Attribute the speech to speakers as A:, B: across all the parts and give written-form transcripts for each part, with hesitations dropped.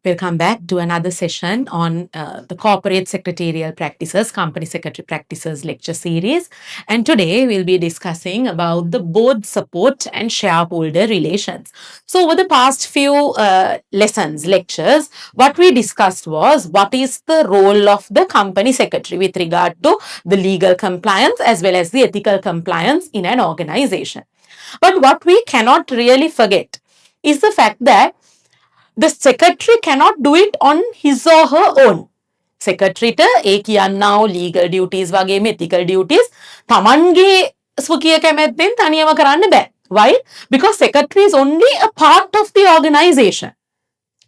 A: Welcome back to another session on the Corporate Secretarial Practices, Company Secretary Practices lecture series. And today we'll be discussing about the board support and shareholder relations. So over the past few lectures, what we discussed was what is the role of the company secretary with regard to the legal compliance as well as the ethical compliance in an organization. But what we cannot really forget is the fact that the secretary cannot do it on his or her own. Secretary ඒ කියන්නා වූ legal duties වගේම ethical duties තමන්ගේ ස්වකීය කැමැත්තෙන් තනියම කරන්න බෑ. Why? Because secretary is only a part of the organization.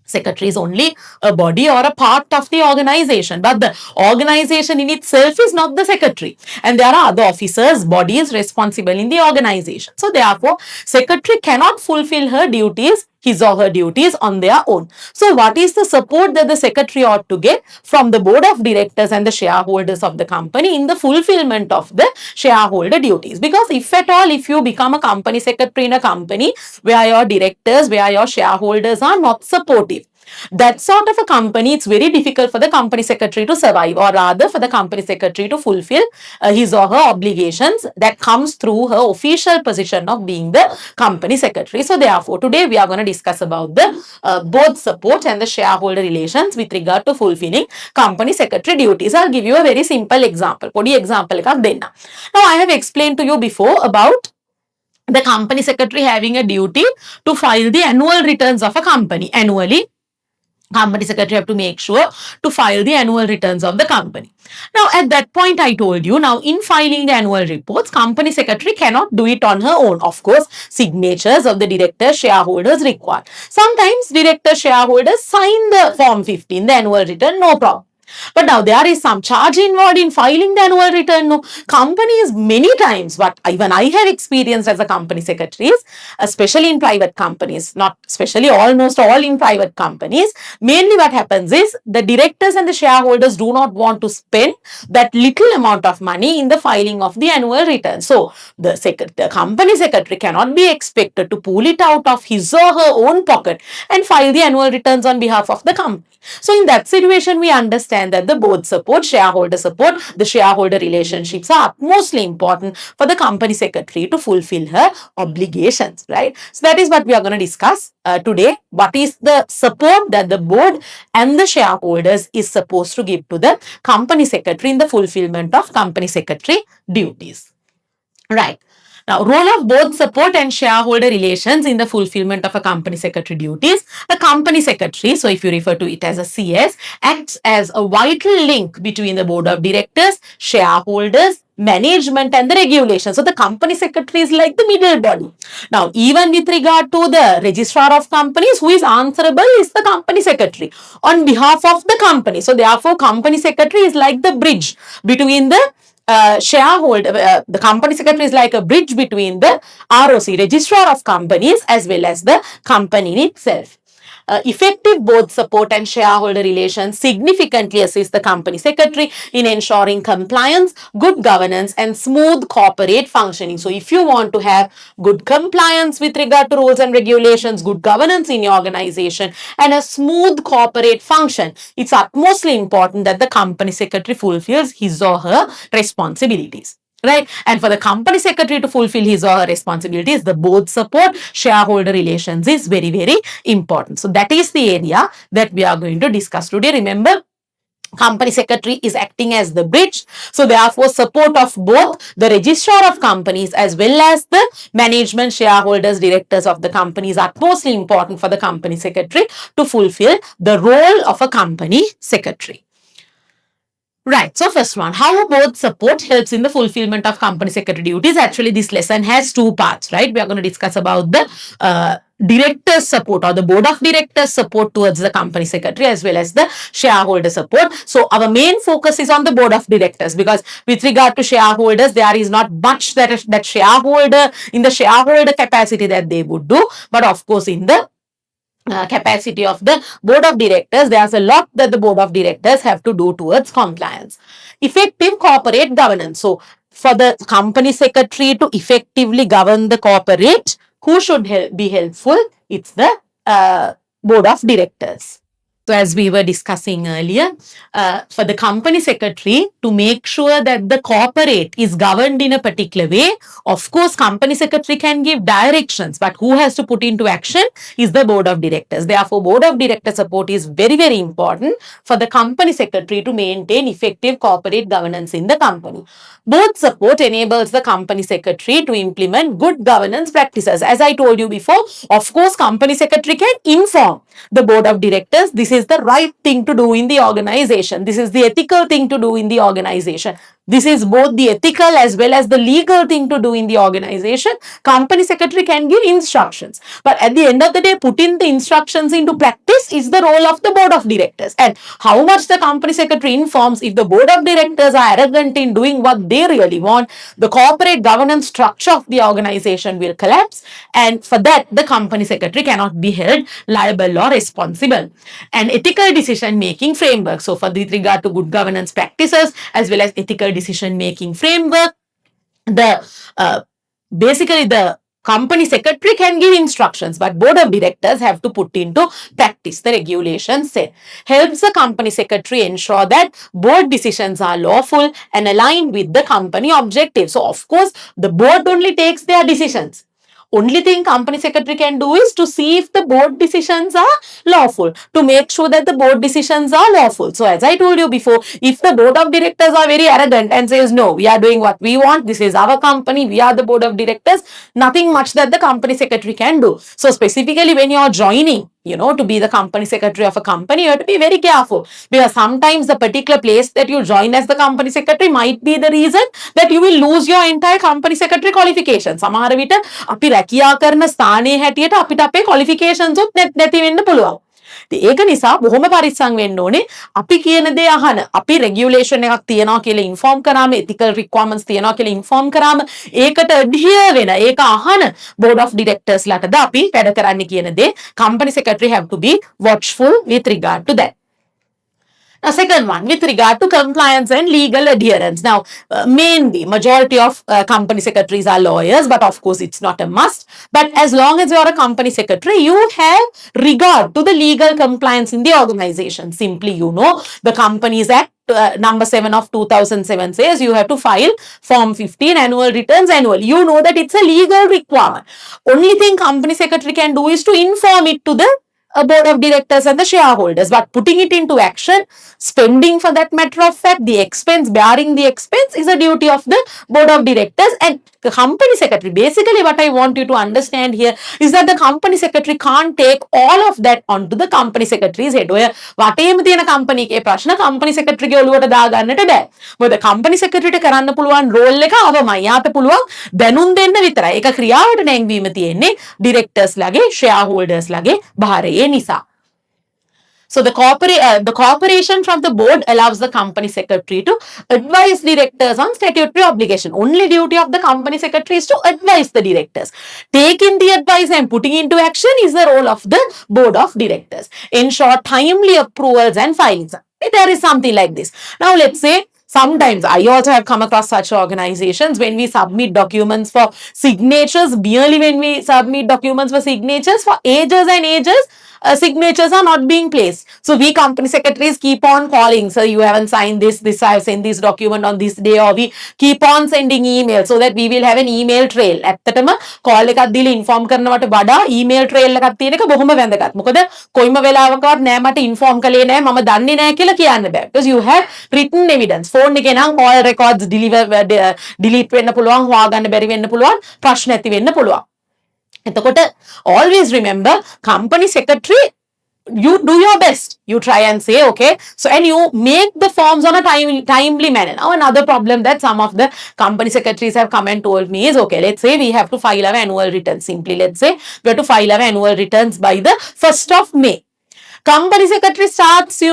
A: Secretary is only a body or a part of the organization, but the organization in itself is not the secretary, and there are other officers, bodies responsible in the organization. So therefore, secretary cannot fulfill her duties, his or her duties on their own. So what is the support that the secretary ought to get from the board of directors and the shareholders of the company in the fulfillment of the shareholder duties? Because if at all, if you become a company secretary in a company where your directors, where your shareholders are not supportive, that sort of a company, it's very difficult for the company secretary to survive, or rather for the company secretary to fulfill his or her obligations that comes through her official position of being the company secretary. So therefore, today we are going to discuss about the board support and the shareholder relations with regard to fulfilling company secretary duties. I'll give you a very simple example. පොඩි example එකක් දෙන්න. Now I have explained to you before about the company secretary having a duty to file the annual returns of a company. Annually, company secretary have to make sure to file the annual returns of the company. Now, at that point, I told you, now in filing the annual reports, company secretary cannot do it on her own. Of course, signatures of the directors, shareholders required. Sometimes director shareholders sign the form 15, the annual return, no problem. But now there is some charge involved in filing the annual return. No, companies many times, what even I have experienced as a company secretary is, especially in private companies, not especially, almost all in private companies, mainly what happens is the directors and the shareholders do not want to spend that little amount of money in the filing of the annual return. So the company secretary cannot be expected to pull it out of his or her own pocket and file the annual returns on behalf of the company. So in that situation, we understand that the board support, shareholder support, the shareholder relationships are mostly important for the company secretary to fulfill her obligations, right? So that is what we are going to discuss today. What is the support that the board and the shareholders is supposed to give to the company secretary in the fulfillment of company secretary duties, right? Now, role of board support and shareholder relations in the fulfillment of a company secretary duties. A company secretary, so if you refer to it as a CS, acts as a vital link between the board of directors, shareholders, management and the regulation. So the company secretary is like the middle body. Now, even with regard to the registrar of companies, who is answerable is the company secretary on behalf of the company. So therefore, company secretary is like the bridge between the the company secretary is like a bridge between the ROC, registrar of companies, as well as the company itself. Effective board support and shareholder relations significantly assist the company secretary in ensuring compliance, good governance and smooth corporate functioning. So if you want to have good compliance with regard to rules and regulations, good governance in your organization and a smooth corporate function, it's utmostly important that the company secretary fulfills his or her responsibilities, right? And for the company secretary to fulfill his or her responsibilities, the board support, shareholder relations is very, very important. So that is the area that we are going to discuss today. Remember, company secretary is acting as the bridge. So therefore, support of both the registrar of companies as well as the management, shareholders, directors of the companies are mostly important for the company secretary to fulfill the role of a company secretary. Right. So first one, how board support helps in the fulfillment of company secretary duties. Actually, this lesson has two parts, right? We are going to discuss about the director's support or the board of directors support towards the company secretary as well as the shareholder support. So our main focus is on the board of directors, because with regard to shareholders, there is not much that shareholder in the shareholder capacity that they would do. But of course, in the capacity of the board of directors, there's a lot that the board of directors have to do towards compliance. Effective corporate governance. So for the company secretary to effectively govern the corporate, who should be helpful? It's the board of directors. So as we were discussing earlier, for the company secretary to make sure that the corporate is governed in a particular way, of course, company secretary can give directions, but who has to put into action is the board of directors. Therefore, board of director support is very, very important for the company secretary to maintain effective corporate governance in the company. Board support enables the company secretary to implement good governance practices. As I told you before, of course, company secretary can inform the board of directors, this is the right thing to do in the organization. This is the ethical thing to do in the organization. This is both the ethical as well as the legal thing to do in the organization. Company secretary can give instructions. But at the end of the day, putting the instructions into practice is the role of the board of directors. And how much the company secretary informs, if the board of directors are arrogant in doing what they really want, the corporate governance structure of the organization will collapse. And for that, the company secretary cannot be held liable or responsible. And ethical decision making framework. So, for with regard to good governance practices as well as ethical decision making framework, the basically the company secretary can give instructions, but board of directors have to put into practice the regulations set. Helps the company secretary ensure that board decisions are lawful and aligned with the company objectives. So, of course, the board only takes their decisions. Only thing company secretary can do is to see if the board decisions are lawful, to make sure that the board decisions are lawful. So as I told you before, if the board of directors are very arrogant and says, no, we are doing what we want, this is our company, we are the board of directors, nothing much that the company secretary can do. So specifically when you are joining, to be the company secretary of a company, you have to be very careful, because sometimes the particular place that you join as the company secretary might be the reason that you will lose your entire company secretary qualification. සමහර විට අපි රැකියා කරන ස්ථානයේ හැටියට අපිට අපේ qualifications උත් නැති වෙන්න පුළුවන්. ඒක නිසා බොහොම පරිස්සම් වෙන්න ඕනේ. අපි කියන දේ අහන. අපි regulation එකක් තියනවා කියලා inform කරාම, ethical requirements තියනවා කියලා inform කරාම ඒකට adhere වෙන, ඒක අහන board of directors ලටද අපි වැඩ කරන්න කියන දේ company secretary have to be watchful with regard to that. Now, second one, with regard to compliance and legal adherence. Now, mainly, majority of company secretaries are lawyers, but of course, it's not a must. But as long as you're a company secretary, you have regard to the legal compliance in the organization. Simply, the Companies Act number 7 of 2007 says you have to file Form 15 annual returns annually. You know that it's a legal requirement. Only thing company secretary can do is to inform it to the board of directors and the shareholders, but putting it into action, spending for that matter of fact, the expense, bearing the expense is a duty of the board of directors and the company secretary. Basically, what I want you to understand here is that the company secretary can't take all of that onto the company secretary's head. වටේම තියෙන company එකේ ප්‍රශ්න company secretary ගේ ඔළුවට දාගන්නට බෑ. මොකද company secretary ට කරන්න පුළුවන් role එක අවමයි. යාට පුළුවන් දැනුම් දෙන්න විතරයි. ඒක ක්‍රියාවට නැංවීම තියෙන්නේ directors ලගේ, shareholders ලගේ භාරයේ නිසා. So the cooperation from the board allows the company secretary to advise directors on statutory obligation. Only duty of the company secretary is to advise the directors. Taking the advice and putting into action is the role of the board of directors. Ensure timely approvals and filings. There is something like this. Now let's say sometimes I also have come across such organizations when we submit documents for signatures, merely when we submit documents for signatures for ages and ages, signatures are not being placed. So we company secretaries keep on calling, sir, you haven't signed this, I have sent this document on this day, or we keep on sending emails so that we will have an email trail. ඇත්තටම call එකක් දීලා inform කරනවට වඩා email trail එකක් තියෙන එක බොහොම වැදගත්. මොකද කොයිම වෙලාවකවත් නෑ මට inform කළේ නෑ මම දන්නේ නෑ කියලා කියන්න බෑ. Because you have written evidence. phone එකේ නම් call records delete වෙන්න පුළුවන්, හොයාගන්න බැරි වෙන්න පුළුවන්, ප්‍රශ්න ඇති වෙන්න පුළුවන්. Always remember, company secretary, you do your best. You try and say, okay, so and you make the forms on a timely manner. Now, another problem that some of the company secretaries have come and told me is, okay, let's say we have to file our annual returns. Simply, let's say we have to file our annual returns by the 1st of May. Company secretary starts,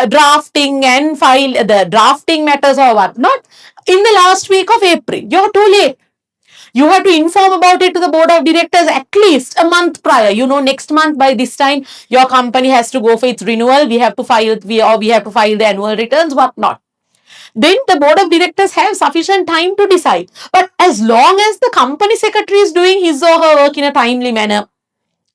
A: drafting and file the drafting matters or whatnot in the last week of April. You're too late. You have to inform about it to the board of directors at least a month prior. Next month by this time, your company has to go for its renewal. We have to file the annual returns, whatnot. Then the board of directors have sufficient time to decide. But as long as the company secretary is doing his or her work in a timely manner,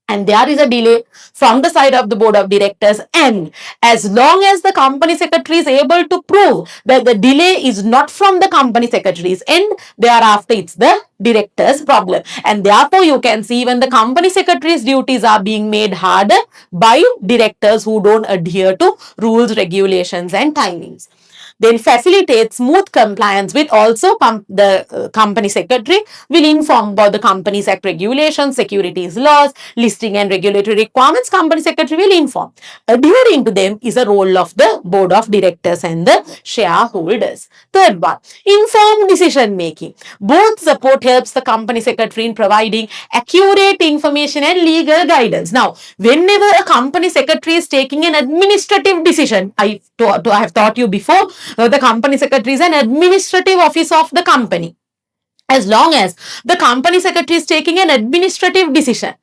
A: and there is a delay from the side of the board of directors, and as long as the company secretary is able to prove that the delay is not from the company secretary's end, thereafter it's the director's problem. And therefore you can see when the company secretary's duties are being made harder by directors who don't adhere to rules, regulations and timings. Then facilitate smooth compliance with also the company secretary will inform about the Companies Act regulations, securities laws, listing and regulatory requirements. Company secretary will inform. Adhering to them is a role of the board of directors and the shareholders. Third one, informed decision making. Board support helps the company secretary in providing accurate information and legal guidance. Now, whenever a company secretary is taking an administrative decision, I have taught you before, the company secretary is an administrative officer of the company. As long as the company secretary is taking an administrative decision,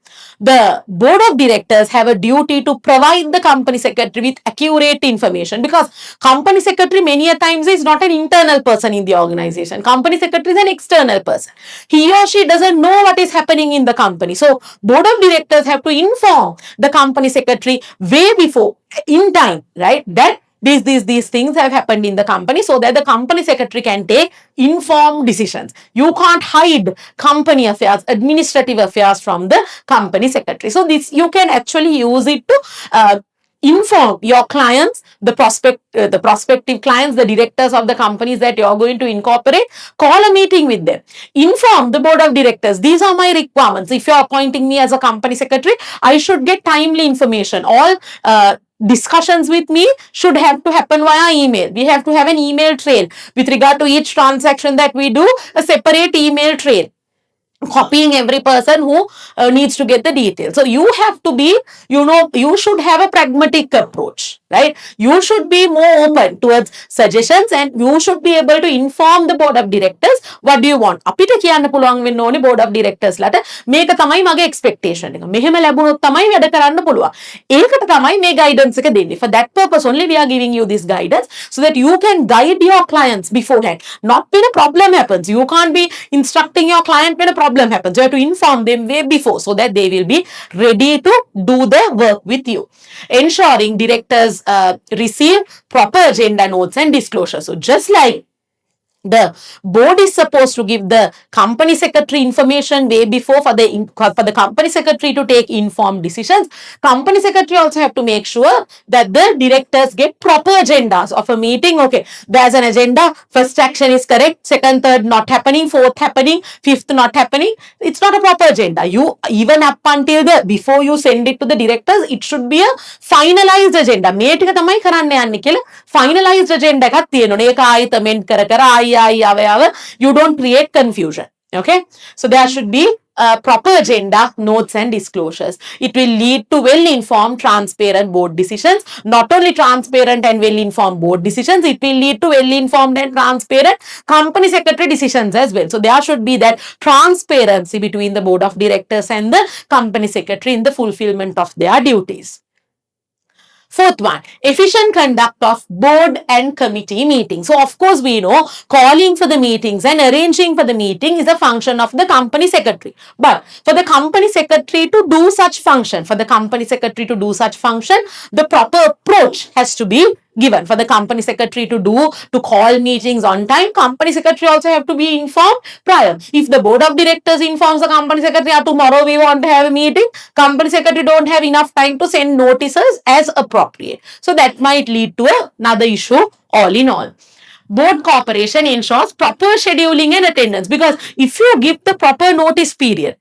A: the board of directors have a duty to provide the company secretary with accurate information, because company secretary many a times is not an internal person in the organization. Company secretary is an external person. He or she doesn't know what is happening in the company. So board of directors have to inform the company secretary way before, in time, right? That these things have happened in the company, so that the company secretary can take informed decisions. You can't hide company affairs, administrative affairs from the company secretary. So this you can actually use it to inform your clients, the prospective clients, the directors of the companies that you're going to incorporate. Call a meeting with them. Inform the board of directors. These are my requirements. If you're appointing me as a company secretary, I should get timely information. All discussions with me should have to happen via email. We have to have an email trail. With regard to each transaction that we do, a separate email trail, copying every person who needs to get the details. So you have to be, you should have a pragmatic approach, right? You should be more open towards suggestions, and you should be able to inform the board of directors what do you want. අපිට කියන්න පුළුවන් වෙන්න ඕනේ board of directors ලට මේක තමයි මගේ expectation එක. මෙහෙම ලැබුණොත් තමයි වැඩ කරන්න පුළුවන්. ඒකට තමයි මේ guidance එක දෙන්නේ. For that purpose only we are giving you this guidance, so that you can guide your clients beforehand. Not when a problem happens. You can't be instructing your client when a problem happens. You have to inform them way before, so that they will be ready to do the work with you. Ensuring directors receive proper agenda notes and disclosure. So just like the board is supposed to give the company secretary information way before for the company secretary to take informed decisions, company secretary also have to make sure that the directors get proper agendas of a meeting. Okay, there's an agenda, first action is correct, second, third not happening, fourth happening, fifth not happening. It's not a proper agenda. You, even up until the, before you send it to the directors, it should be a finalized agenda. මේ ටික තමයි කරන්න යන්නේ කියලා finalized agenda එකක් තියෙනවා. ඒක ආයෙත් amend කර කර you don't create confusion. Okay, so there should be proper agenda, notes and disclosures. It will lead to well-informed, transparent board decisions. Not only transparent and well-informed board decisions, it will lead to well-informed and transparent company secretary decisions as well. So there should be that transparency between the board of directors and the company secretary in the fulfillment of their duties. Fourth one, efficient conduct of board and committee meetings. So, of course, we know calling for the meetings and arranging for the meeting is a function of the company secretary. But for the company secretary to do such function, the proper approach has to be given. For the company secretary to call meetings on time, company secretary also have to be informed prior. If the board of directors informs the company secretary, tomorrow we want to have a meeting, company secretary don't have enough time to send notices as appropriate. So that might lead to another issue all in all. Board cooperation ensures proper scheduling and attendance, because if you give the proper notice period,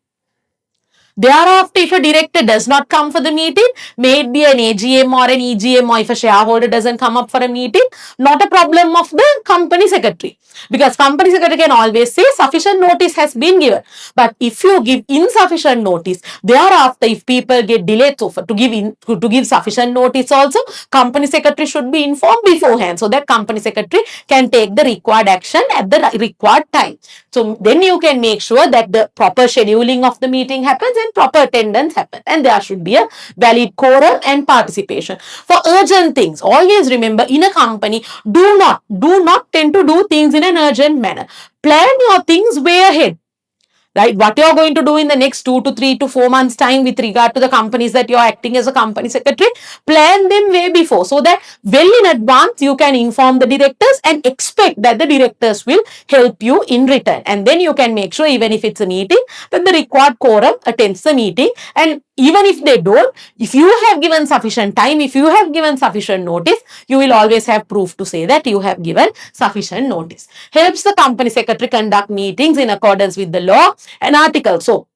A: thereafter, if a director does not come for the meeting, may it be an AGM or an EGM, or if a shareholder doesn't come up for a meeting, not a problem of the company secretary. Because company secretary can always say sufficient notice has been given. But if you give insufficient notice, thereafter, if people get delayed, so to give sufficient notice also, company secretary should be informed beforehand, so that company secretary can take the required action at the required time. So then you can make sure that the proper scheduling of the meeting happens and proper attendance happens, and there should be a valid quorum and participation. For urgent things, always remember, in a company, do not tend to do things in an urgent manner. Plan your things way ahead. right? What you're going to do in the next 2 to 3 to 4 months time with regard to the companies that you're acting as a company secretary, plan them way before, so that well in advance you can inform the directors and expect that the directors will help you in return. And then you can make sure, even if it's a meeting, that the required quorum attends the meeting. And even if they don't, if you have given sufficient time, if you have given sufficient notice, you will always have proof to say that you have given sufficient notice. Helps the company secretary conduct meetings in accordance with the law and articles. So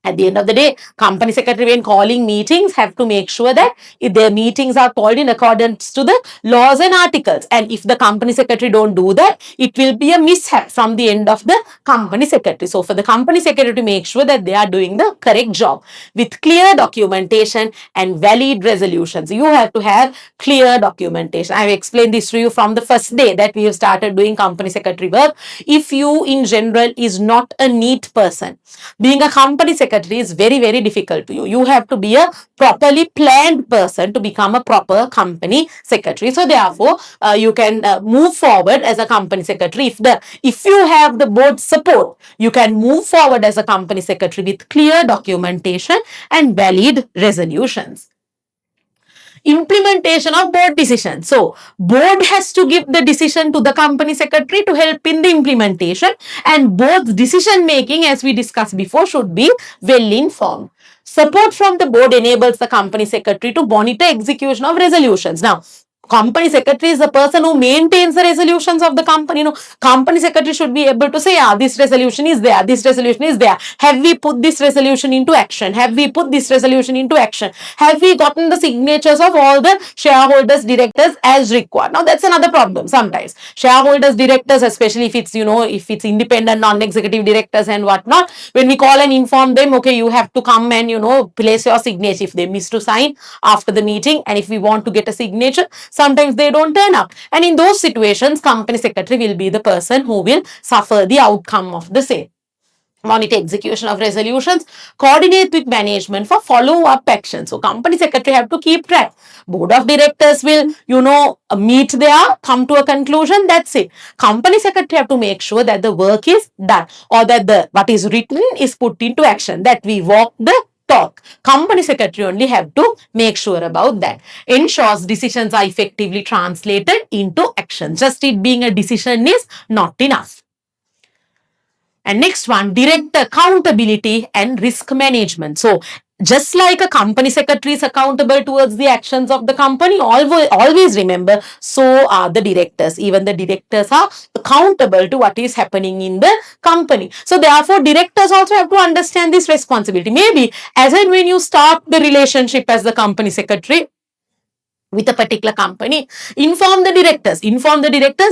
A: at the end of the day, company secretary, when calling meetings, have to make sure that if their meetings are called in accordance to the laws and articles. And if the company secretary don't do that, it will be a mishap from the end of the company secretary. So for the company secretary to make sure that they are doing the correct job with clear documentation and valid resolutions, you have to have clear documentation. I have explained this to you from the first day that we have started doing company secretary work. If you in general is not a neat person, being a company secretary is very, very difficult to you. You have to be a properly planned person to become a proper company secretary. So therefore, you can move forward as a company secretary. If you have the board support, you can move forward as a company secretary with clear documentation and valid resolutions. Implementation of board decision. So board has to give the decision to the company secretary to help in the implementation, and board's decision making, as we discussed before, should be well informed. Support from the board enables the company secretary to monitor execution of resolutions. Now, company secretary is the person who maintains the resolutions of the company. Company secretary should be able to say, this resolution is there, this resolution is there. Have we put this resolution into action? Have we put this resolution into action? Have we gotten the signatures of all the shareholders, directors as required? Now, that's another problem sometimes. Shareholders, directors, especially if it's, if it's independent, non-executive directors and whatnot, when we call and inform them, okay, you have to come and, place your signature if they miss to sign after the meeting. And if we want to get a signature, sometimes they don't turn up. And in those situations, company secretary will be the person who will suffer the outcome of the same. Monitor execution of resolutions, coordinate with management for follow-up action. So company secretary have to keep track. Board of directors will, meet there, come to a conclusion, that's it. Company secretary have to make sure that the work is done, or that what is written is put into action, that we walk the talk. Company secretary only have to make sure about that. Ensures decisions are effectively translated into action. Just it being a decision is not enough. And next one, direct accountability and risk management. So just like a company secretary is accountable towards the actions of the company, always remember, so are the directors. Even the directors are accountable to what is happening in the company. So therefore, directors also have to understand this responsibility. Maybe as and when you start the relationship as the company secretary with a particular company, inform the directors.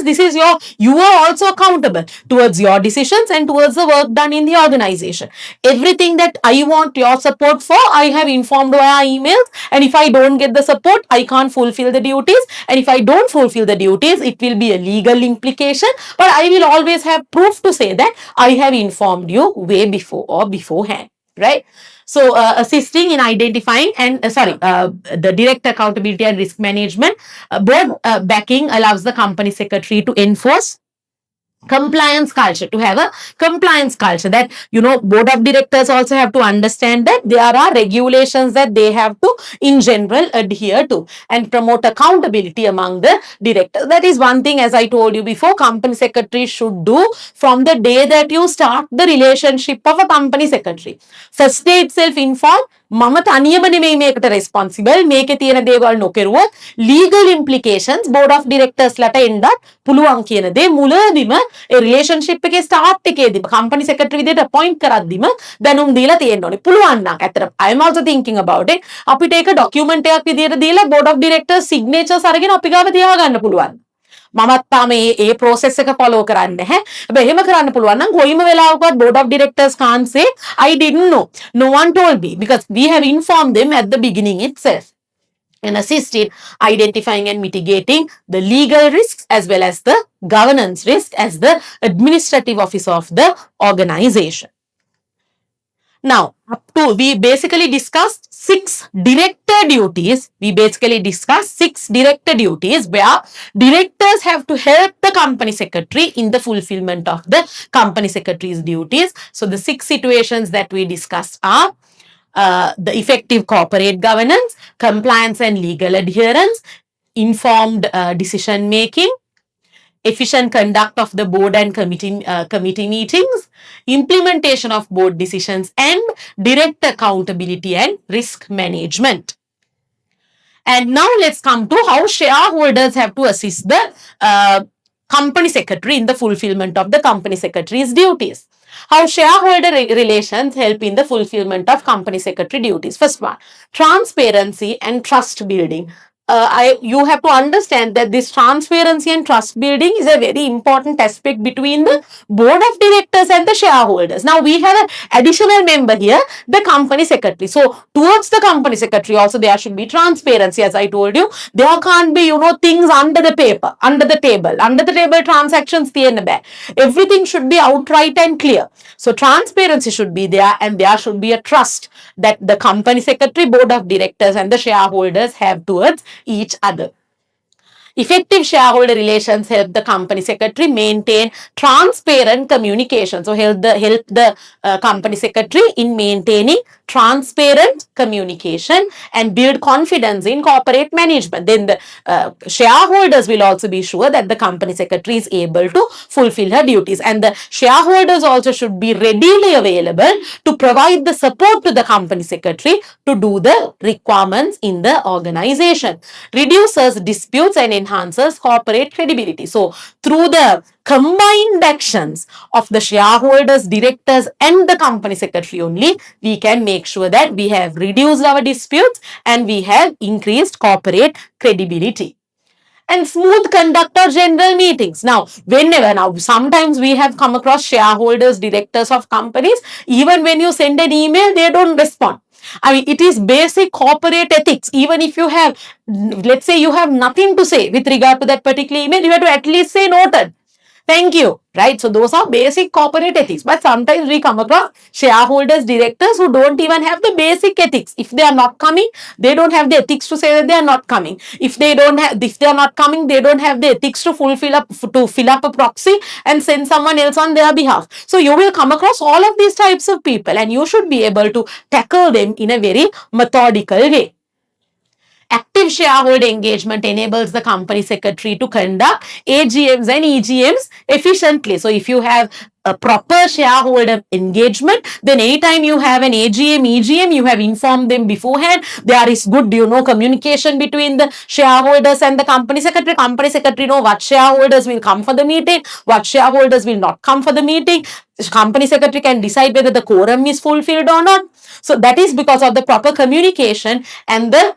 A: This is you are also accountable towards your decisions and towards the work done in the organization. Everything that I want your support for, I have informed via emails, and if I don't get the support, I can't fulfill the duties, and if I don't fulfill the duties, it will be a legal implication, but I will always have proof to say that I have informed you way before or beforehand, right? So, assisting in identifying and, the direct accountability and risk management, board backing allows the company secretary to enforce compliance culture, to have a compliance culture, that board of directors also have to understand that there are regulations that they have to in general adhere to, and promote accountability among the directors. That is one thing, as I told you before, company secretary should do from the day that you start the relationship of a company secretary. First day itself inform, මම තනියම නෙමෙයි මේකට responsible, මේකේ තියෙන දේවල් නොකරුවොත් legal implications board of directors ලට එන්නත් පුළුවන් කියන දේ මුලදීම ඒ relationship එකේ start එකේදී company secretary විදිහට appoint කරද්දිම දැනුම් දීලා තියෙන්න ඕනේ. පුළුවන් නම් ඇත්තට I am also thinking about it. අපිට ඒක document එකක් විදිහට දීලා board of directors signatures අරගෙන අපි ගාව තියාගන්න පුළුවන්. මමත් තාම ඒ process එක follow කරන්නේ නැහැ. හැබැයි එහෙම කරන්න පුළුවන් නම් කොයිම වෙලාවකවත් board of directors can't say I didn't know. No one told me, because we have informed them at the beginning itself, and assist in identifying and mitigating the legal risks as well as the governance risk as the administrative officer of the organization. Now, we basically discussed 6 director duties. We basically discussed 6 director duties where directors have to help the company secretary in the fulfillment of the company secretary's duties. So, the 6 situations that we discussed are the effective corporate governance, compliance and legal adherence, informed decision making, efficient conduct of the board and committee meetings, implementation of board decisions, and direct accountability and risk management. And now let's come to how shareholders have to assist the company secretary in the fulfillment of the company secretary's duties. How shareholder relations help in the fulfillment of company secretary duties. First one, transparency and trust building. You have to understand that this transparency and trust building is a very important aspect between the board of directors and the shareholders. Now we have an additional member here, the company secretary. So towards the company secretary also there should be transparency, as I told you. There can't be, things under the paper, under the table transactions. Everything should be outright and clear. So transparency should be there, and there should be a trust that the company secretary, board of directors and the shareholders have towards each other. Effective shareholder relations help the company secretary maintain transparent communication. So help the company secretary in maintaining transparent communication and build confidence in corporate management. Then the shareholders will also be sure that the company secretary is able to fulfill her duties, and the shareholders also should be readily available to provide the support to the company secretary to do the requirements in the organization. Reduces disputes and enhances corporate credibility. So through the combined actions of the shareholders, directors and the company secretary only, we can make sure that we have reduced our disputes and we have increased corporate credibility. And smooth conduct of general meetings. Now, sometimes we have come across shareholders, directors of companies, even when you send an email, they don't respond. I mean, it is basic corporate ethics. Even if you have, let's say you have nothing to say with regard to that particular email, you have to at least say noted. Thank you, right? So those are basic corporate ethics. But sometimes we come across shareholders, directors who don't even have the basic ethics. If they are not coming, they don't have the ethics to say that they are not coming. If they are not coming, they don't have the ethics to fill up a proxy and send someone else on their behalf. So you will come across all of these types of people, and you should be able to tackle them in a very methodical way. Active shareholder engagement enables the company secretary to conduct AGMs and EGMs efficiently. So if you have a proper shareholder engagement, then anytime you have an AGM, EGM, you have informed them beforehand. There is good, communication between the shareholders and the company secretary. Company secretary know what shareholders will come for the meeting, what shareholders will not come for the meeting. Company secretary can decide whether the quorum is fulfilled or not. So that is because of the proper communication and the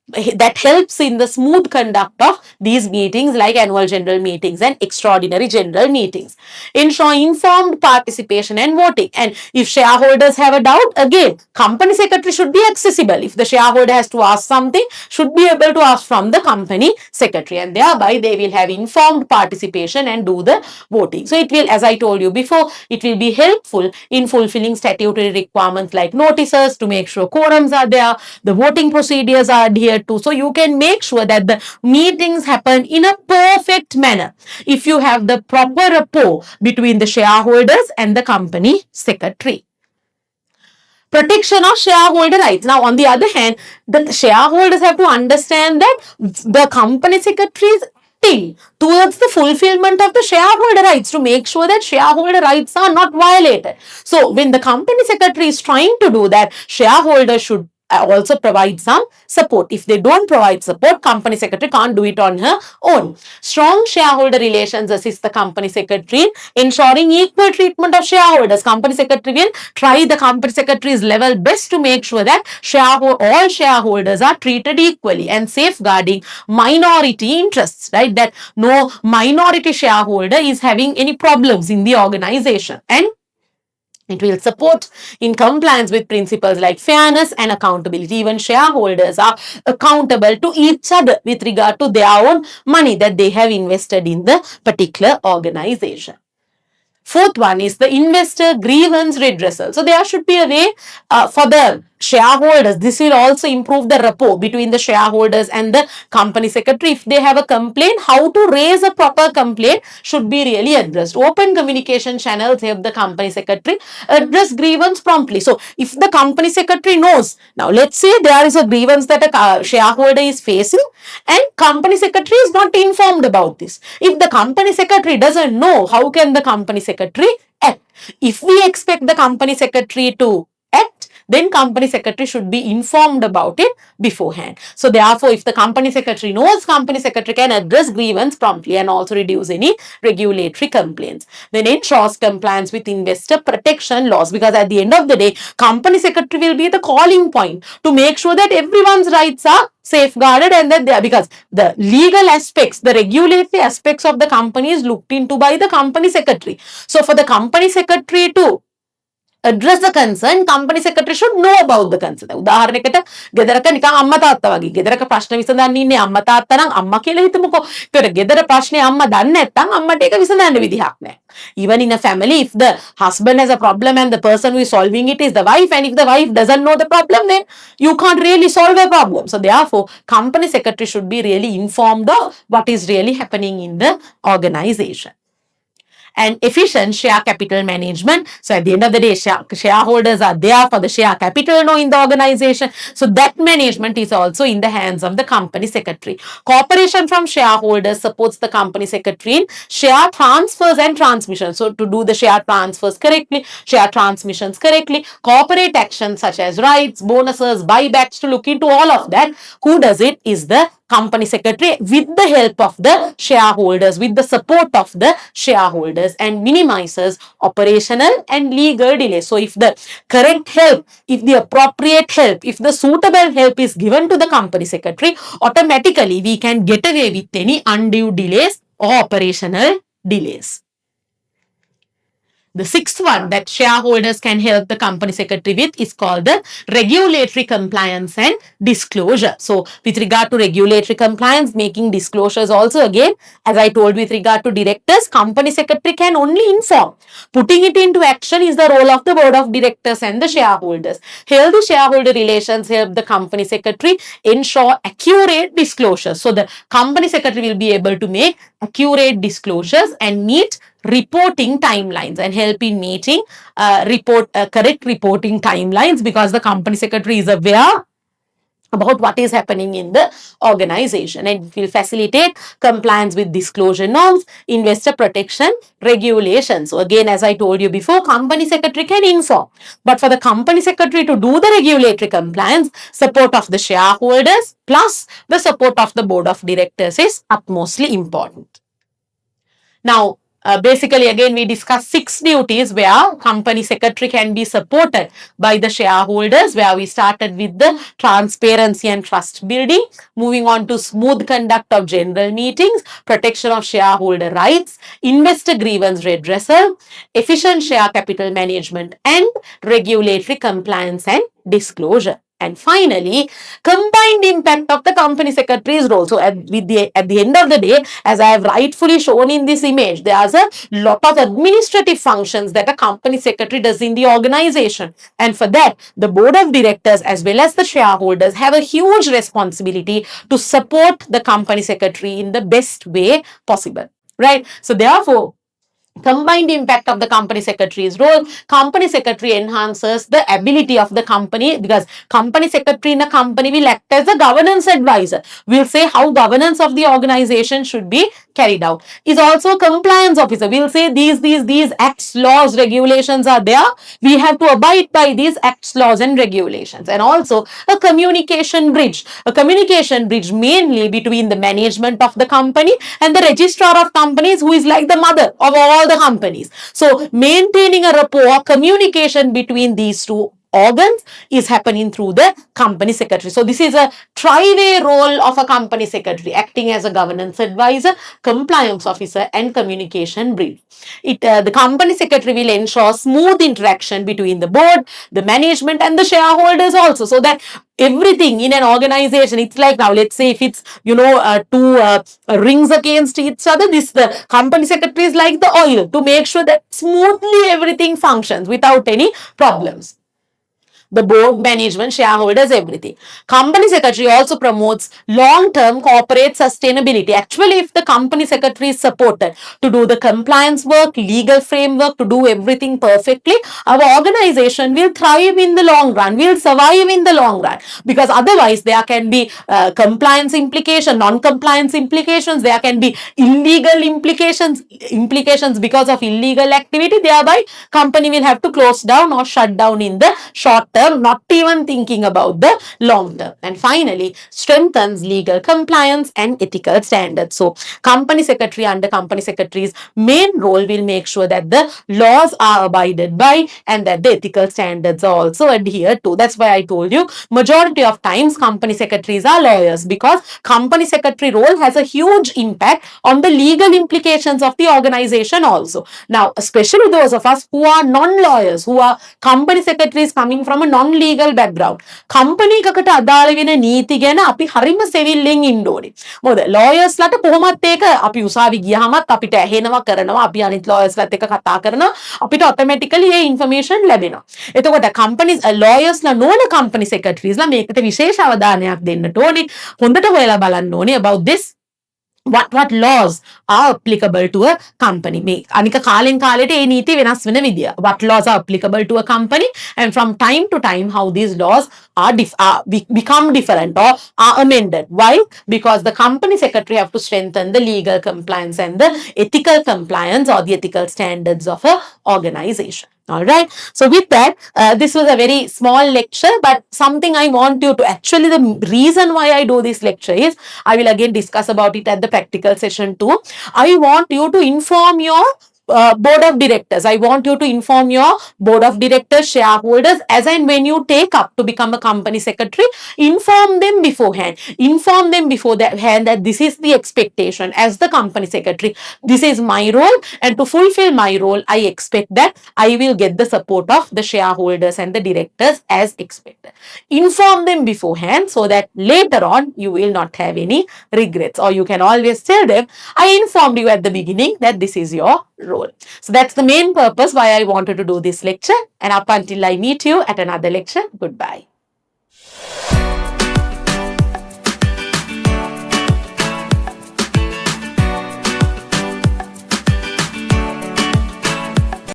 A: that helps in the smooth conduct of these meetings, like annual general meetings and extraordinary general meetings. Ensure informed participation and voting. And if shareholders have a doubt, again, company secretary should be accessible. If the shareholder has to ask something, should be able to ask from the company secretary, and thereby they will have informed participation and do the voting. So it will, as I told you before, it will be helpful in fulfilling statutory requirements like notices to make sure quorums are there, the voting procedures are adhered to. So you can make sure that the meetings happen in a perfect manner if you have the proper rapport between the shareholders and the company secretary. Protection of shareholder rights. Now, on the other hand, the shareholders have to understand that the company secretary's towards the fulfillment of the shareholder rights to make sure that shareholder rights are not violated. So, when the company secretary is trying to do that, shareholders should also provide some support. If they don't provide support, company secretary can't do it on her own. Strong shareholder relations assist the company secretary in ensuring equal treatment of shareholders. Company secretary will try the company secretary's level best to make sure that all shareholders are treated equally and safeguarding minority interests, right? That no minority shareholder is having any problems in the organization, and it will support in compliance with principles like fairness and accountability. Even shareholders are accountable to each other with regard to their own money that they have invested in the particular organization. Fourth one is the investor grievance redressal. So there should be a way for the shareholders. This will also improve the rapport between the shareholders and the company secretary. If they have a complaint, how to raise a proper complaint should be really addressed. Open communication channels help the company secretary address grievance promptly. So if the company secretary knows, now let's say there is a grievance that a shareholder is facing and company secretary is not informed about this. If the company secretary doesn't know, how can the company secretary act? If we expect the company secretary to act, then company secretary should be informed about it beforehand. So therefore, if the company secretary knows, company secretary can address grievance promptly and also reduce any regulatory complaints. Then ensures compliance with investor protection laws, because at the end of the day, company secretary will be the calling point to make sure that everyone's rights are safeguarded and that they are, because the legal aspects, the regulatory aspects of the company is looked into by the company secretary. So for the company secretary to address the concern, company secretary should know about the concern. උදාහරණයකට ගෙදරක නිකන් අම්මා තාත්තා වගේ. ගෙදරක ප්‍රශ්න විසඳන්න ඉන්නේ අම්මා තාත්තා නම් අම්මා කියලා හිතමුකෝ. ඒතර ගෙදර ප්‍රශ්නේ අම්මා දන්නේ නැත්නම් අම්මට ඒක විසඳන්න විදිහක් නැහැ. Even in a family, if the husband has a problem and the person who is solving it is the wife, and if the wife doesn't know the problem, then you can't really solve a problem. So therefore, company secretary should be really informed of what is really happening in the organization. And efficient share capital management. So at the end of the day, shareholders are there for the share capital in the organization. So that management is also in the hands of the company secretary. Cooperation from shareholders supports the company secretary in share transfers and transmissions. So to do the share transfers correctly, share transmissions correctly, corporate actions such as rights, bonuses, buybacks, to look into all of that. Who does it is the company secretary with the help of the shareholders, with the support of the shareholders, and minimizes operational and legal delays. So if the correct help, if the appropriate help, if the suitable help is given to the company secretary, automatically we can get away with any undue delays or operational delays. The sixth one that shareholders can help the company secretary with is called the regulatory compliance and disclosure. So with regard to regulatory compliance, making disclosures also, again, as I told, with regard to directors, company secretary can only inform. Putting it into action is the role of the board of directors and the shareholders. Healthy shareholder relations help the company secretary ensure accurate disclosures. So the company secretary will be able to make accurate disclosures and meet reporting timelines and help in meeting correct reporting timelines, because the company secretary is aware about what is happening in the organization, and it will facilitate compliance with disclosure norms, investor protection regulations. So again, as I told you before, company secretary can inform, but for the company secretary to do the regulatory compliance, support of the shareholders plus the support of the board of directors is utmostly important. Now, basically, again, we discussed 6 duties where company secretary can be supported by the shareholders, where we started with the transparency and trust building, moving on to smooth conduct of general meetings, protection of shareholder rights, investor grievance redressal, efficient share capital management, and regulatory compliance and disclosure. And finally, combined impact of the company secretary's role. So at the end of the day, as I have rightfully shown in this image, there's a lot of administrative functions that a company secretary does in the organization. And for that, the board of directors as well as the shareholders have a huge responsibility to support the company secretary in the best way possible. Right? So therefore, combined impact of the company secretary's role. Company secretary enhances the ability of the company, because company secretary in a company will act as a governance advisor. We'll say how governance of the organization should be carried out. Is also a compliance officer. We'll say these acts, laws, regulations are there. We have to abide by these acts, laws and regulations. And also a communication bridge. A communication bridge mainly between the management of the company and the registrar of companies, who is like the mother of all the companies. So maintaining a rapport, communication between these two organs is happening through the company secretary. So this is a tri-way role of a company secretary, acting as a governance advisor, compliance officer and communication brief. The company secretary will ensure smooth interaction between the board, the management and the shareholders also, so that everything in an organization, it's like, now let's say if it's two rings against each other, the company secretary is like the oil to make sure that smoothly everything functions without any problems. The board, management, shareholders, everything. Company secretary also promotes long-term corporate sustainability. Actually, if the company secretary is supported to do the compliance work, legal framework, to do everything perfectly, our organization will thrive in the long run, will survive in the long run, because otherwise there can be compliance implications, non-compliance implications, there can be illegal implications because of illegal activity, thereby company will have to close down or shut down in the short term, not even thinking about the long term. And finally, strengthens legal compliance and ethical standards. So company secretary, under company secretary's main role, will make sure that the laws are abided by and that the ethical standards are also adhered to. That's why I told you majority of times company secretaries are lawyers, because company secretary role has a huge impact on the legal implications of the organization also. Now, especially those of us who are non-lawyers, who are company secretaries coming from a non-legal background, company එකකට අදාළ වෙන නීති ගැන අපි හරිම සෙවිල්ලෙන් ඉන්න ඕනේ. මොකද lawyers ලට කොහොමත් ඒක අපි උසාවි ගියහමත් අපිට ඇහෙනවා කරනවා, අපි අනිත් lawyers ලත් එක්ක කතා කරනවා, අපිට automatically මේ information ලැබෙනවා. එතකොට companies lawyers ලා නොවන company secretaries ලා මේකට විශේෂ අවධානයක් දෙන්නට ඕනේ. හොඳට හොයලා බලන්න ඕනේ about this, what laws are applicable to a company. මේ අනික කාලෙන් කාලෙට ඒ නීති වෙනස් වෙන විදිය. What laws are applicable to a company, and from time to time how these laws become different or are amended. Why? Because the company secretary have to strengthen the legal compliance and the ethical compliance or the ethical standards of a organization. All right. So with that, this was a very small lecture, but something I want you to, actually the reason why I do this lecture is, I will again discuss about it at the practical session too. I want you to inform your board of directors. I want you to inform your board of directors, shareholders, as and when you take up to become a company secretary, inform them beforehand. Inform them beforehand that this is the expectation as the company secretary. This is my role, and to fulfill my role, I expect that I will get the support of the shareholders and the directors as expected. Inform them beforehand so that later on you will not have any regrets, or you can always tell them, I informed you at the beginning that this is your role. So that's the main purpose why I wanted to do this lecture, and up until I meet you at another lecture, goodbye.